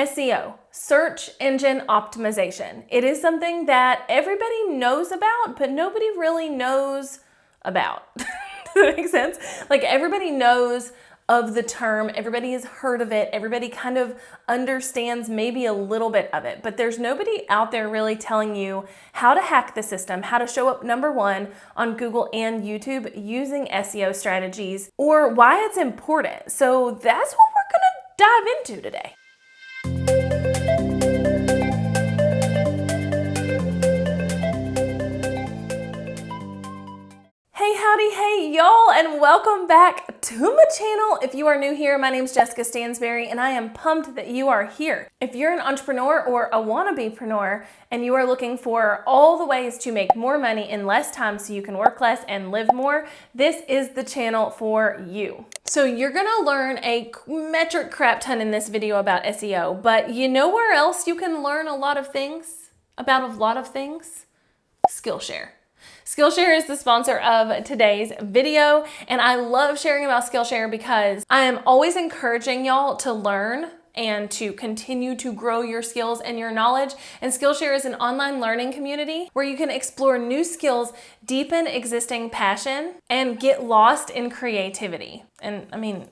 SEO, search engine optimization. It is something that everybody knows about, but nobody really knows about. Does that make sense? Like everybody knows of the term, everybody has heard of it, everybody kind of understands maybe a little bit of it, but there's nobody out there really telling you how to hack the system, how to show up #1 on Google and YouTube using SEO strategies, or why it's important. So that's what we're gonna dive into today. Hey, howdy, hey, y'all, and welcome back to my channel. If you are new here, my name is Jessica Stansberry, and I am pumped that you are here. If you're an entrepreneur or a wannabe-preneur, and you are looking for all the ways to make more money in less time so you can work less and live more, this is the channel for you. So you're gonna learn a metric crap ton in this video about SEO, but you know where else you can learn a lot of things about a lot of things? Skillshare. Skillshare is the sponsor of today's video, and I love sharing about Skillshare because I am always encouraging y'all to learn and to continue to grow your skills and your knowledge. And Skillshare is an online learning community where you can explore new skills, deepen existing passion, and get lost in creativity. And I mean,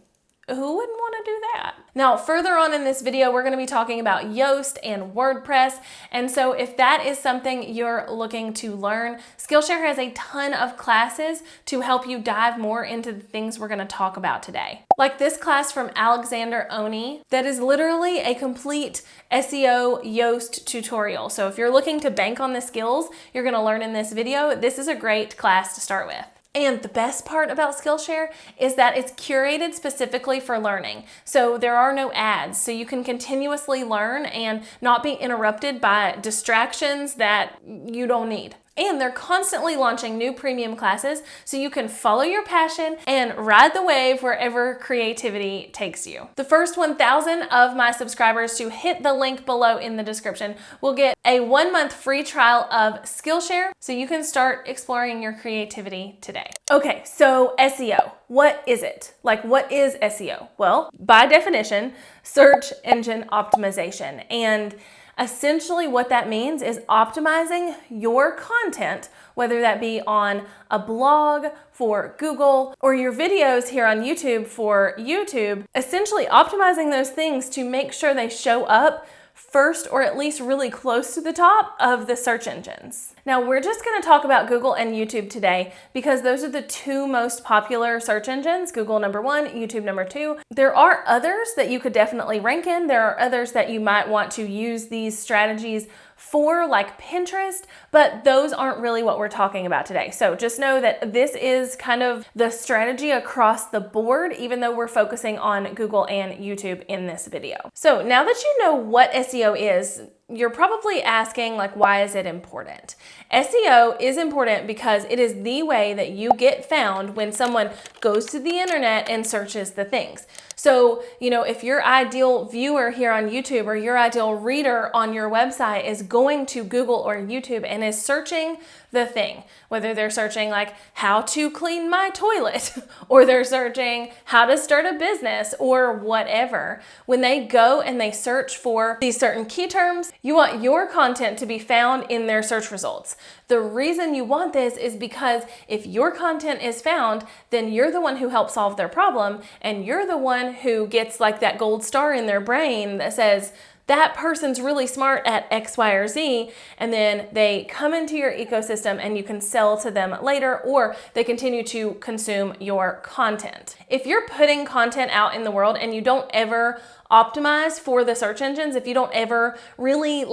who wouldn't want to do that? Now, further on in this video, we're going to be talking about Yoast and WordPress. And so if that is something you're looking to learn, Skillshare has a ton of classes to help you dive more into the things we're going to talk about today. Like this class from Alexander Oni, that is literally a complete SEO Yoast tutorial. So if you're looking to bank on the skills you're going to learn in this video, this is a great class to start with. And the best part about Skillshare is that it's curated specifically for learning. So there are no ads, so you can continuously learn and not be interrupted by distractions that you don't need. And they're constantly launching new premium classes so you can follow your passion and ride the wave wherever creativity takes you. The first 1,000 of my subscribers to hit the link below in the description will get a 1-month free trial of Skillshare so you can start exploring your creativity today. Okay, so SEO, what is it? Like, what is SEO? Well, by definition, search engine optimization. And essentially what that means is optimizing your content, whether that be on a blog for Google or your videos here on YouTube for YouTube, essentially optimizing those things to make sure they show up first or at least really close to the top of the search engines. Now we're just going to talk about Google and YouTube today because those are the two most popular search engines, Google #1, YouTube #2. There are others that you could definitely rank in. There are others that you might want to use these strategies for, like Pinterest, but those aren't really what we're talking about today. So just know that this is kind of the strategy across the board, even though we're focusing on Google and YouTube in this video. So now that you know what SEO is, you're probably asking, like, why is it important? SEO is important because it is the way that you get found when someone goes to the internet and searches the things. So, if your ideal viewer here on YouTube or your ideal reader on your website is going to Google or YouTube and is searching the thing, whether they're searching like how to clean my toilet or they're searching how to start a business or whatever, when they go and they search for these certain key terms, you want your content to be found in their search results. The reason you want this is because if your content is found, then you're the one who helps solve their problem, and you're the one who gets like that gold star in their brain that says, that person's really smart at X, Y, or Z, and then they come into your ecosystem and you can sell to them later, or they continue to consume your content. If you're putting content out in the world and you don't ever optimize for the search engines, if you don't ever really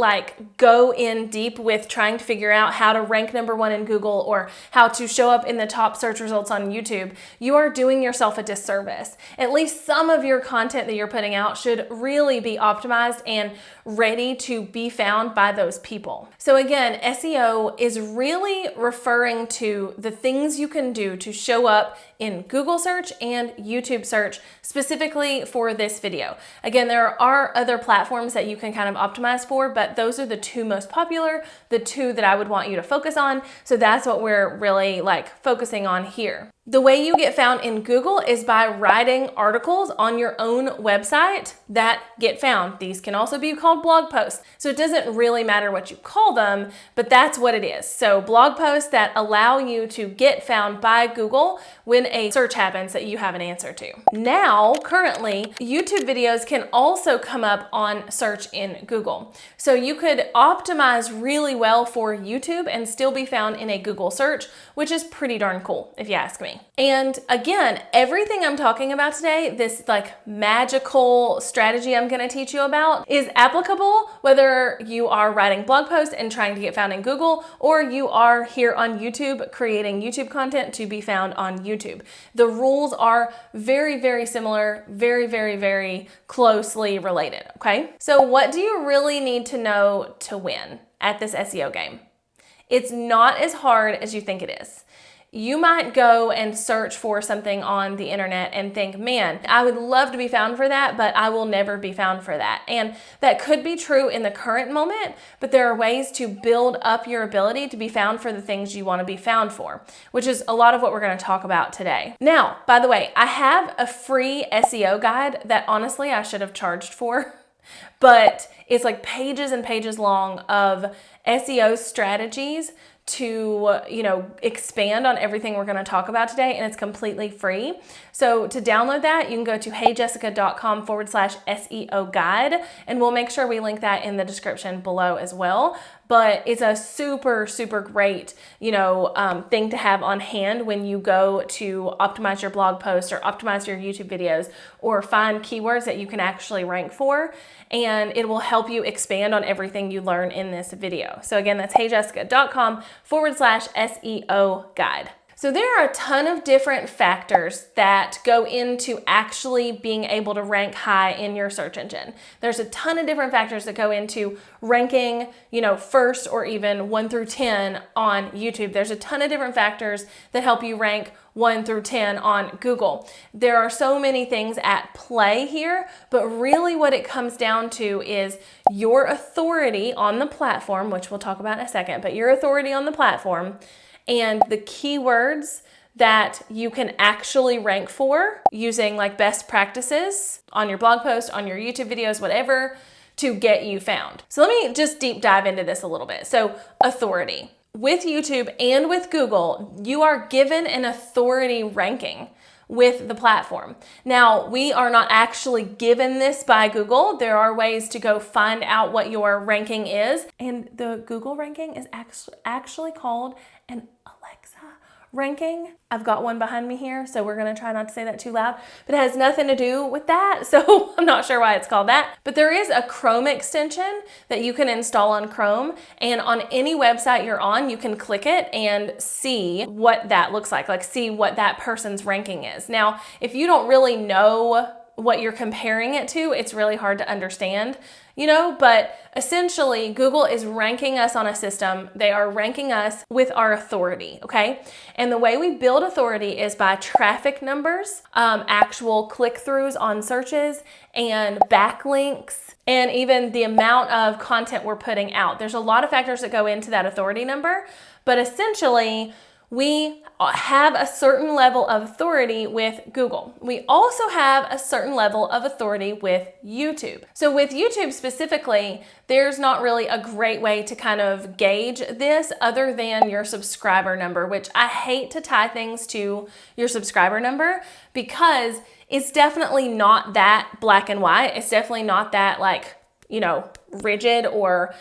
go in deep with trying to figure out how to rank #1 in Google or how to show up in the top search results on YouTube, you are doing yourself a disservice. At least some of your content that you're putting out should really be optimized and ready to be found by those people. So again, SEO is really referring to the things you can do to show up in Google search and YouTube search specifically for this video. Again, there are other platforms that you can kind of optimize for, but those are the two most popular, the two that I would want you to focus on. So that's what we're really focusing on here. The way you get found in Google is by writing articles on your own website that get found. These can also be called blog posts. So it doesn't really matter what you call them, but that's what it is. So blog posts that allow you to get found by Google when a search happens that you have an answer to. Now, currently, YouTube videos can also come up on search in Google. So you could optimize really well for YouTube and still be found in a Google search, which is pretty darn cool if you ask me. And again, everything I'm talking about today, this like magical strategy I'm going to teach you about, is applicable whether you are writing blog posts and trying to get found in Google, or you are here on YouTube creating YouTube content to be found on YouTube. The rules are very, very similar, very, very, very closely related, okay? So what do you really need to know to win at this SEO game? It's not as hard as you think it is. You might go and search for something on the internet and think, man, I would love to be found for that, but I will never be found for that. And that could be true in the current moment, but there are ways to build up your ability to be found for the things you want to be found for, which is a lot of what we're going to talk about today. Now, by the way, I have a free SEO guide that honestly I should have charged for, but it's like pages and pages long of SEO strategies to, expand on everything we're going to talk about today, and it's completely free. So to download that, you can go to heyjessica.com/SEO guide, and we'll make sure we link that in the description below as well. But it's a super, super great, thing to have on hand when you go to optimize your blog post or optimize your YouTube videos or find keywords that you can actually rank for. And it will help you expand on everything you learn in this video. So again, that's heyjessica.com/SEO guide. So there are a ton of different factors that go into actually being able to rank high in your search engine. There's a ton of different factors that go into ranking, first or even 1 through 10 on YouTube. There's a ton of different factors that help you rank 1 through 10 on Google. There are so many things at play here, but really what it comes down to is your authority on the platform, which we'll talk about in a second, but your authority on the platform and the keywords that you can actually rank for using like best practices on your blog post, on your YouTube videos, whatever, to get you found. So let me just deep dive into this a little bit. So authority. With YouTube and with Google, you are given an authority ranking with the platform. Now, we are not actually given this by Google. There are ways to go find out what your ranking is. And the Google ranking is actually called an Alexa ranking. I've got one behind me here, so we're gonna try not to say that too loud, but it has nothing to do with that, so I'm not sure why it's called that. But there is a Chrome extension that you can install on Chrome, and on any website you're on, you can click it and see what that looks like see what that person's ranking is. Now, if you don't really know what you're comparing it to, it's really hard to understand, but essentially Google is ranking us on a system. They are ranking us with our authority, okay? And the way we build authority is by traffic numbers, actual click-throughs on searches, and backlinks, and even the amount of content we're putting out. There's a lot of factors that go into that authority number, but essentially, we have a certain level of authority with Google. We also have a certain level of authority with YouTube. So with YouTube specifically, there's not really a great way to kind of gauge this other than your subscriber number, which I hate to tie things to your subscriber number because it's definitely not that black and white. It's definitely not that rigid or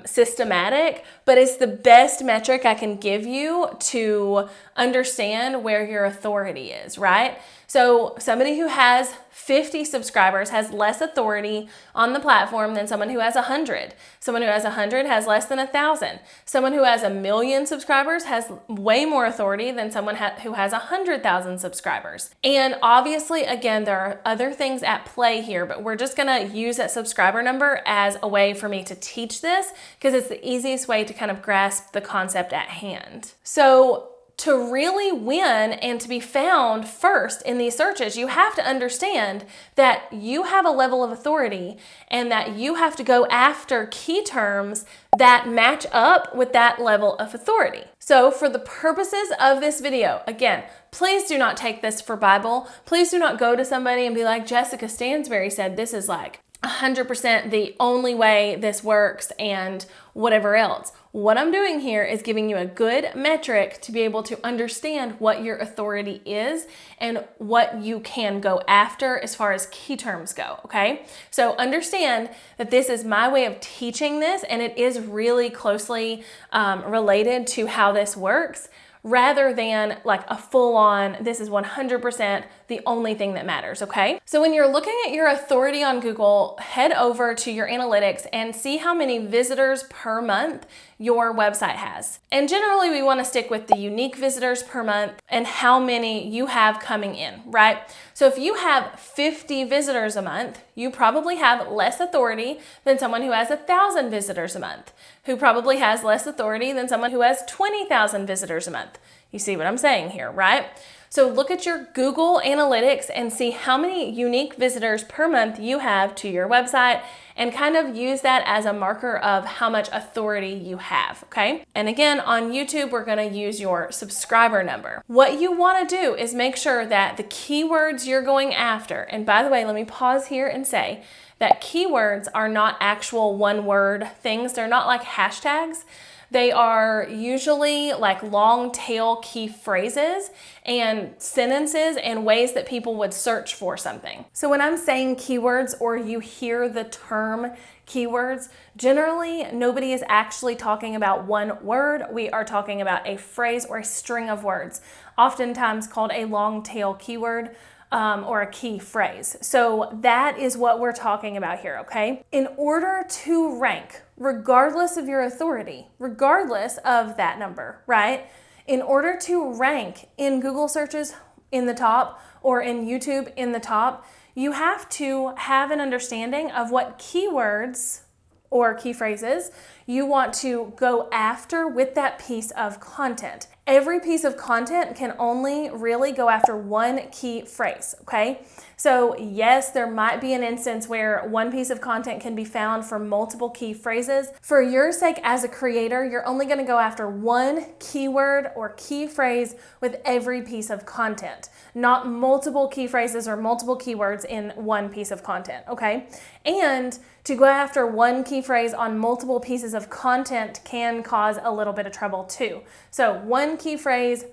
systematic, but it's the best metric I can give you to understand where your authority is, right? So somebody who has 50 subscribers has less authority on the platform than someone who has 100. Someone who has 100 has less than 1,000. Someone who has 1 million subscribers has way more authority than someone who has 100,000 subscribers. And obviously, again, there are other things at play here, but we're just gonna use that subscriber number as a way for me to teach this because it's the easiest way to kind of grasp the concept at hand. So to really win and to be found first in these searches, you have to understand that you have a level of authority and that you have to go after key terms that match up with that level of authority. So for the purposes of this video, again, please do not take this for Bible. Please do not go to somebody and be like, Jessica Stansberry said this is like 100% the only way this works and whatever else. What I'm doing here is giving you a good metric to be able to understand what your authority is and what you can go after as far as key terms go, okay? So understand that this is my way of teaching this, and it is really closely related to how this works, rather than like a full-on, this is 100% the only thing that matters, okay? So when you're looking at your authority on Google, head over to your analytics and see how many visitors per month your website has. And generally we want to stick with the unique visitors per month and how many you have coming in, right? So if you have 50 visitors a month, you probably have less authority than someone who has 1,000 visitors a month, who probably has less authority than someone who has 20,000 visitors a month. You see what I'm saying here, right? So look at your Google Analytics and see how many unique visitors per month you have to your website and kind of use that as a marker of how much authority you have, okay? And again, on YouTube, we're gonna use your subscriber number. What you wanna do is make sure that the keywords you're going after, and by the way, let me pause here and say that keywords are not actual one-word things. They're not like hashtags. They are usually like long tail key phrases and sentences and ways that people would search for something. So when I'm saying keywords or you hear the term keywords, generally nobody is actually talking about one word. We are talking about a phrase or a string of words, oftentimes called a long tail keyword. Or a key phrase. So that is what we're talking about here, okay? In order to rank, regardless of your authority, regardless of that number, right? In order to rank in Google searches in the top or in YouTube in the top, you have to have an understanding of what keywords or key phrases you want to go after with that piece of content. Every piece of content can only really go after one key phrase, okay? So yes, there might be an instance where one piece of content can be found for multiple key phrases. For your sake as a creator, you're only gonna go after one keyword or key phrase with every piece of content, not multiple key phrases or multiple keywords in one piece of content, okay? And to go after one key phrase on multiple pieces of content can cause a little bit of trouble too. So one key phrase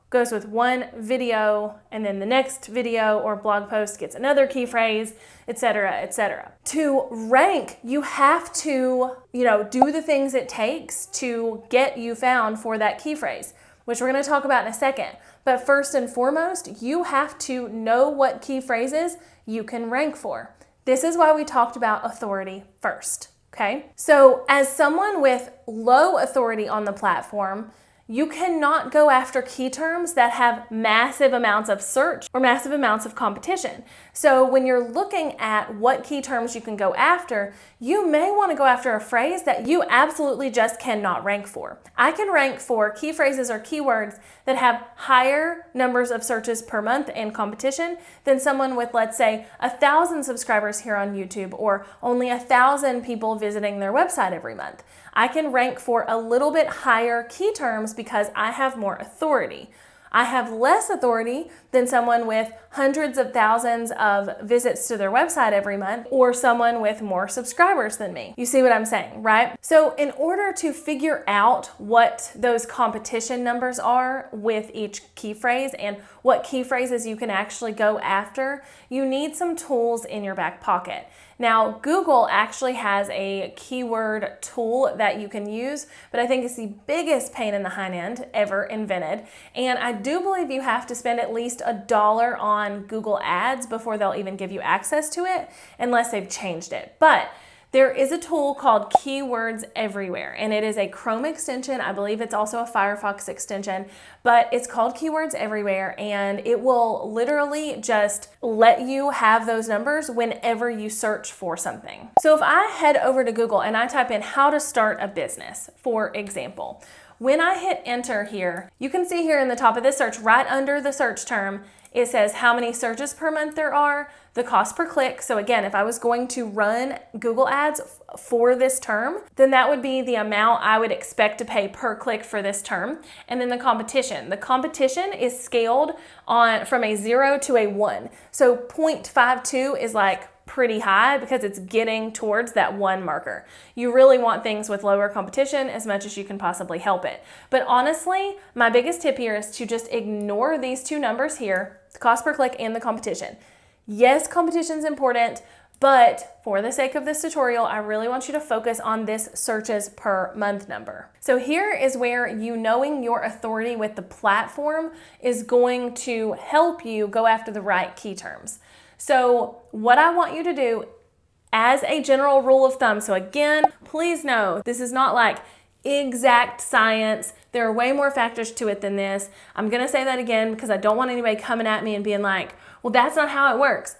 goes with one video, and then the next video or blog post gets another key phrase, etc., etc. To rank, you have to, do the things it takes to get you found for that key phrase, which we're going to talk about in a second. But first and foremost, you have to know what key phrases you can rank for. This is why we talked about authority first, okay? So as someone with low authority on the platform, you cannot go after key terms that have massive amounts of search or massive amounts of competition. So when you're looking at what key terms you can go after, you may want to go after a phrase that you absolutely just cannot rank for. I can rank for key phrases or keywords that have higher numbers of searches per month and competition than someone with, let's say, 1,000 subscribers here on YouTube or only 1,000 people visiting their website every month. I can rank for a little bit higher key terms because I have more authority. I have less authority than someone with hundreds of thousands of visits to their website every month or someone with more subscribers than me. You see what I'm saying, right? So in order to figure out what those competition numbers are with each key phrase and what key phrases you can actually go after, you need some tools in your back pocket. Now, Google actually has a keyword tool that you can use, but I think it's the biggest pain in the hind end ever invented. And I do believe you have to spend at least $1 on Google Ads before they'll even give you access to it, unless they've changed it. But there is a tool called Keywords Everywhere, and it is a Chrome extension. I believe it's also a Firefox extension, but it's called Keywords Everywhere, and it will literally just let you have those numbers whenever you search for something. So if I head over to Google and I type in how to start a business, for example, When I hit enter here, you can see here in the top of this search, right under the search term, it says how many searches per month there are, the cost per click. So again, if I was going to run Google ads for this term, then that would be the amount I would expect to pay per click for this term. And then the competition. The competition is scaled from a 0 to a 1. So 0.52 is like pretty high because it's getting towards that 1 marker. You really want things with lower competition as much as you can possibly help it. But honestly, my biggest tip here is to just ignore these two numbers here, the cost per click and the competition. Yes, competition is important, but for the sake of this tutorial, I really want you to focus on this searches per month number. So here is where you knowing your authority with the platform is going to help you go after the right key terms. So what I want you to do as a general rule of thumb, so again, please know this is not like exact science. There are way more factors to it than this. I'm gonna say that again because I don't want anybody coming at me and being like, well, that's not how it works.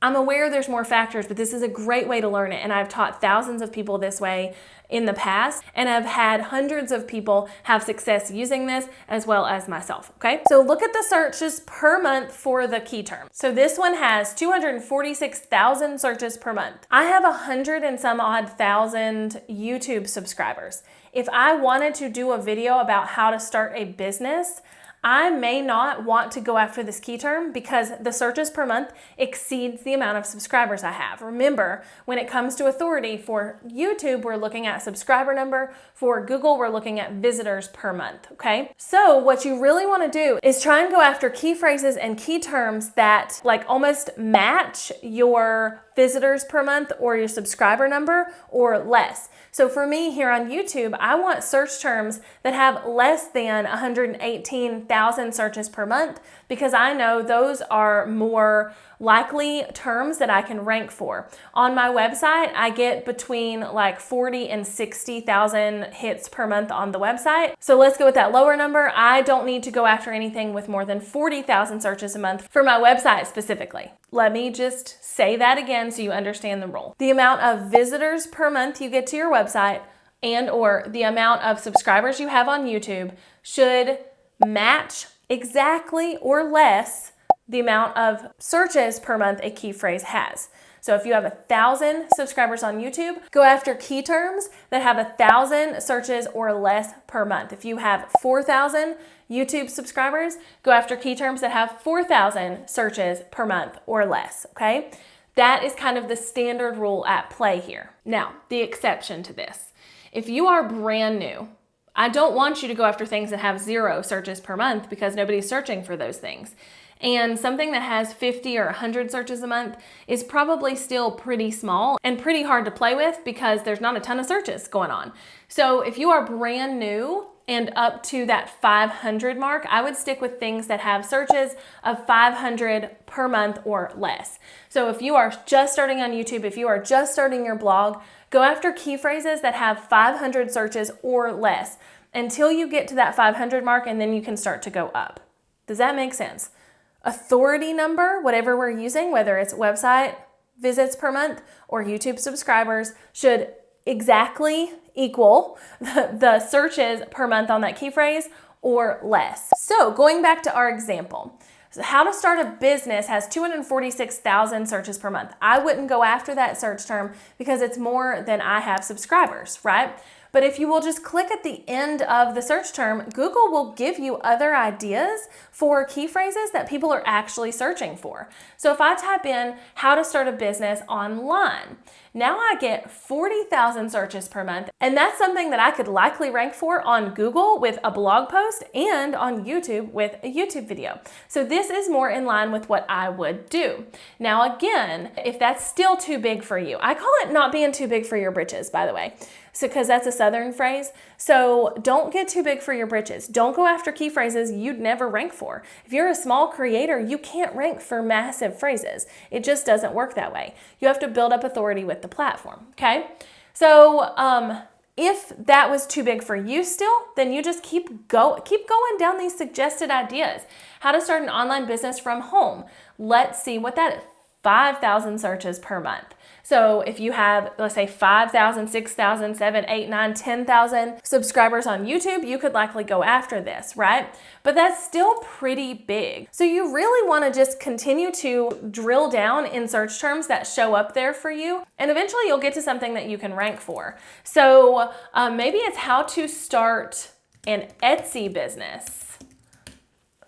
I'm aware there's more factors, but this is a great way to learn it. And I've taught thousands of people this way in the past, and I've had hundreds of people have success using this as well as myself, okay? So look at the searches per month for the key term. So this one has 246,000 searches per month. I have 100 and some odd thousand YouTube subscribers. If I wanted to do a video about how to start a business, I may not want to go after this key term because the searches per month exceeds the amount of subscribers I have. Remember, when it comes to authority for YouTube, we're looking at subscriber number. For Google, we're looking at visitors per month, okay? So what you really want to do is try and go after key phrases and key terms that like almost match your visitors per month or your subscriber number or less. So for me here on YouTube, I want search terms that have less than 118,000 searches per month because I know those are more likely terms that I can rank for. On my website, I get between like 40 and 60,000 hits per month on the website. So let's go with that lower number. I don't need to go after anything with more than 40,000 searches a month for my website specifically. Let me just say that again so you understand the rule. The amount of visitors per month you get to your website and or the amount of subscribers you have on YouTube should match exactly or less the amount of searches per month a key phrase has. So if you have 1,000 subscribers on YouTube, go after key terms that have 1,000 searches or less per month. If you have 4,000 YouTube subscribers, go after key terms that have 4,000 searches per month or less, okay? That is kind of the standard rule at play here. Now, the exception to this. If you are brand new, I don't want you to go after things that have 0 searches per month because nobody's searching for those things. And something that has 50 or 100 searches a month is probably still pretty small and pretty hard to play with because there's not a ton of searches going on. So if you are brand new and up to that 500 mark, I would stick with things that have searches of 500 per month or less. So if you are just starting on YouTube, if you are just starting your blog, go after key phrases that have 500 searches or less until you get to that 500 mark, and then you can start to go up. Does that make sense? Authority number, whatever we're using, whether it's website visits per month or YouTube subscribers, should exactly equal the searches per month on that key phrase or less. So going back to our example, how to start a business has 246,000 searches per month. I wouldn't go after that search term because it's more than I have subscribers, right? But if you will just click at the end of the search term, Google will give you other ideas for key phrases that people are actually searching for. So if I type in how to start a business online, now I get 40,000 searches per month. And that's something that I could likely rank for on Google with a blog post and on YouTube with a YouTube video. So this is more in line with what I would do. Now again, if that's still too big for you, I call it not being too big for your britches, by the way. So, because that's a Southern phrase. So don't get too big for your britches. Don't go after key phrases you'd never rank for. If you're a small creator, you can't rank for massive phrases. It just doesn't work that way. You have to build up authority with the platform, okay? So if that was too big for you still, then you just keep going down these suggested ideas. How to start an online business from home. Let's see what that is. 5,000 searches per month. So if you have, let's say 5,000, 6,000, 7, 8, 9, 10,000 subscribers on YouTube, you could likely go after this, right? But that's still pretty big. So you really want to just continue to drill down in search terms that show up there for you, and eventually you'll get to something that you can rank for. So maybe it's how to start an Etsy business.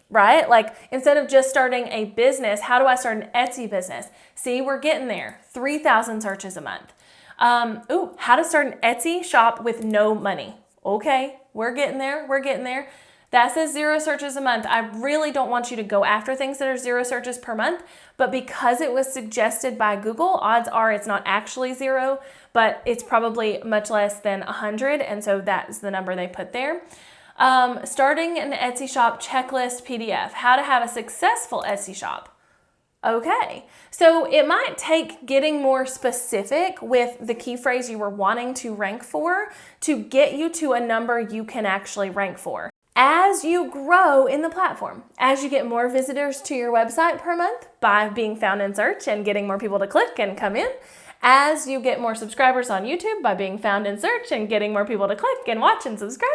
Right? Like instead of just starting a business, how do I start an Etsy business? See, we're getting there. 3,000 searches a month. How to start an Etsy shop with no money. Okay, we're getting there. We're getting there. That says 0 searches a month. I really don't want you to go after things that are 0 searches per month, but because it was suggested by Google, odds are it's not actually 0, but it's probably much less than 100. And so that's the number they put there. Starting an Etsy shop checklist PDF, how to have a successful Etsy shop. Okay, so it might take getting more specific with the key phrase you were wanting to rank for to get you to a number you can actually rank for. As you grow in the platform, as you get more visitors to your website per month by being found in search and getting more people to click and come in, as you get more subscribers on YouTube by being found in search and getting more people to click and watch and subscribe,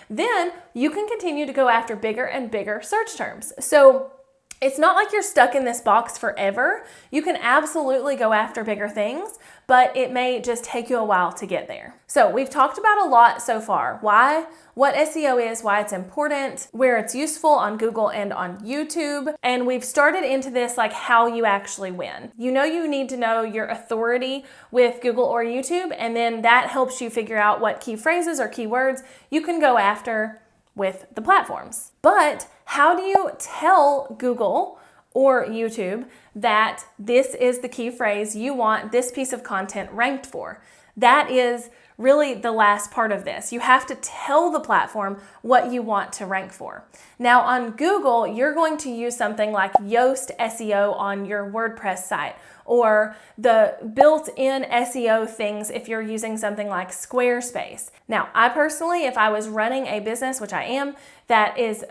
then you can continue to go after bigger and bigger search terms. So it's not like you're stuck in this box forever. You can absolutely go after bigger things, but it may just take you a while to get there. So we've talked about a lot so far. Why, what SEO is, why it's important, where it's useful on Google and on YouTube. And we've started into this like how you actually win. You know you need to know your authority with Google or YouTube, and then that helps you figure out what key phrases or keywords you can go after with the platforms. But how do you tell Google or YouTube that this is the key phrase you want this piece of content ranked for? That is really the last part of this. You have to tell the platform what you want to rank for. Now on Google, you're going to use something like Yoast SEO on your WordPress site, or the built-in SEO things if you're using something like Squarespace. Now, I personally, if I was running a business, which I am, that is,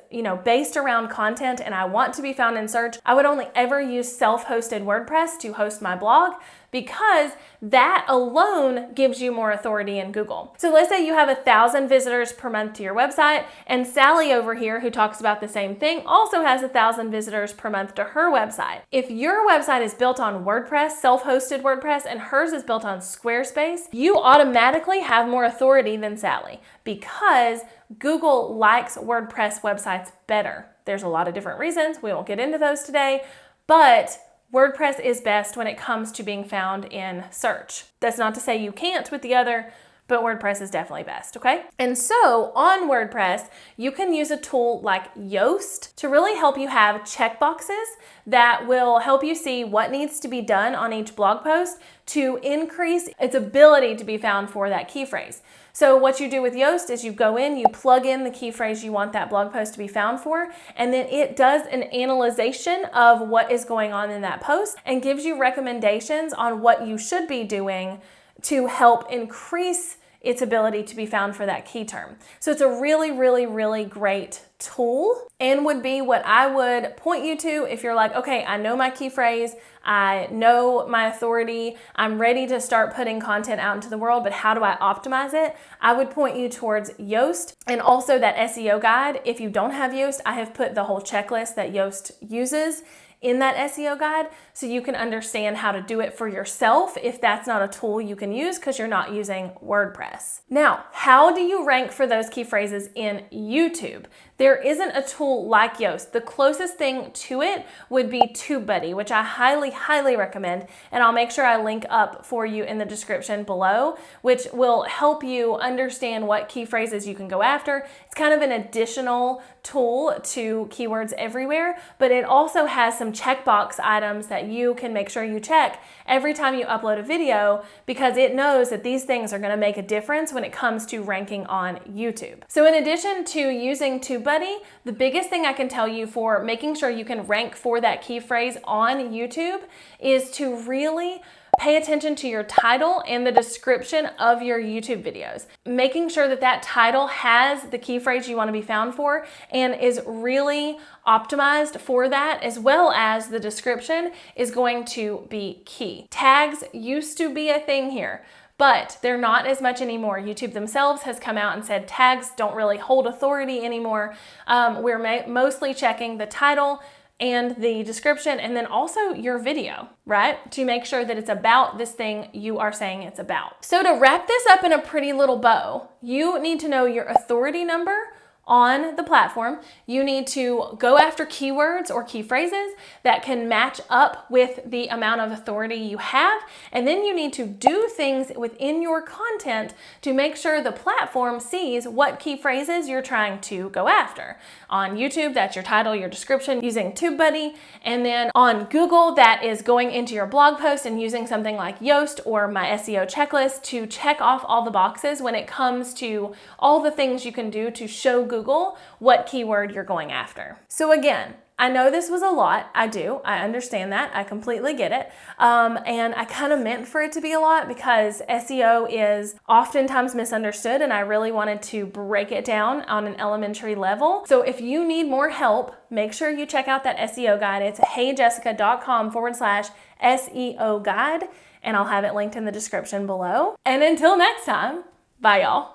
based around content and I want to be found in search, I would only ever use self-hosted WordPress to host my blog, because that alone gives you more authority in Google. So let's say you have 1,000 visitors per month to your website, and Sally over here, who talks about the same thing, also has 1,000 visitors per month to her website. If your website is built on WordPress, self-hosted WordPress, and hers is built on Squarespace, you automatically have more authority than Sally, because Google likes WordPress websites better. There's a lot of different reasons. We won't get into those today, but WordPress is best when it comes to being found in search. That's not to say you can't with the other, but WordPress is definitely best, okay? And so on WordPress, you can use a tool like Yoast to really help you have checkboxes that will help you see what needs to be done on each blog post to increase its ability to be found for that key phrase. So what you do with Yoast is you go in, you plug in the key phrase you want that blog post to be found for, and then it does an analyzation of what is going on in that post and gives you recommendations on what you should be doing to help increase its ability to be found for that key term. So it's a really, really, really great tool, and would be what I would point you to if you're like, okay, I know my key phrase, I know my authority, I'm ready to start putting content out into the world, but how do I optimize it? I would point you towards Yoast, and also that SEO guide. If you don't have Yoast, I have put the whole checklist that Yoast uses in that SEO guide, so you can understand how to do it for yourself if that's not a tool you can use because you're not using WordPress. Now, how do you rank for those key phrases in YouTube? There isn't a tool like Yoast. The closest thing to it would be TubeBuddy, which I highly, highly recommend, and I'll make sure I link up for you in the description below, which will help you understand what key phrases you can go after. It's kind of an additional tool to Keywords Everywhere, but it also has some checkbox items that you can make sure you check every time you upload a video, because it knows that these things are going to make a difference when it comes to ranking on YouTube. So in addition to using TubeBuddy, the biggest thing I can tell you for making sure you can rank for that key phrase on YouTube is to really Pay attention to your title and the description of your YouTube videos, making sure that that title has the key phrase you want to be found for and is really optimized for that, as well as the description is going to be key. Tags used to be a thing here, but they're not as much anymore. YouTube themselves has come out and said tags don't really hold authority anymore. We're mostly checking the title and the description, and then also your video, right? To make sure that it's about this thing you are saying it's about. So to wrap this up in a pretty little bow, you need to know your authority number on the platform. You need to go after keywords or key phrases that can match up with the amount of authority you have. And then you need to do things within your content to make sure the platform sees what key phrases you're trying to go after. On YouTube, that's your title, your description, using TubeBuddy. And then on Google, that is going into your blog post and using something like Yoast or my SEO checklist to check off all the boxes when it comes to all the things you can do to show Google what keyword you're going after. So again, I know this was a lot. I do. I understand that. I completely get it. And I kind of meant for it to be a lot because SEO is oftentimes misunderstood, and I really wanted to break it down on an elementary level. So if you need more help, make sure you check out that SEO guide. It's heyjessica.com/SEO guide, and I'll have it linked in the description below. And until next time, bye y'all.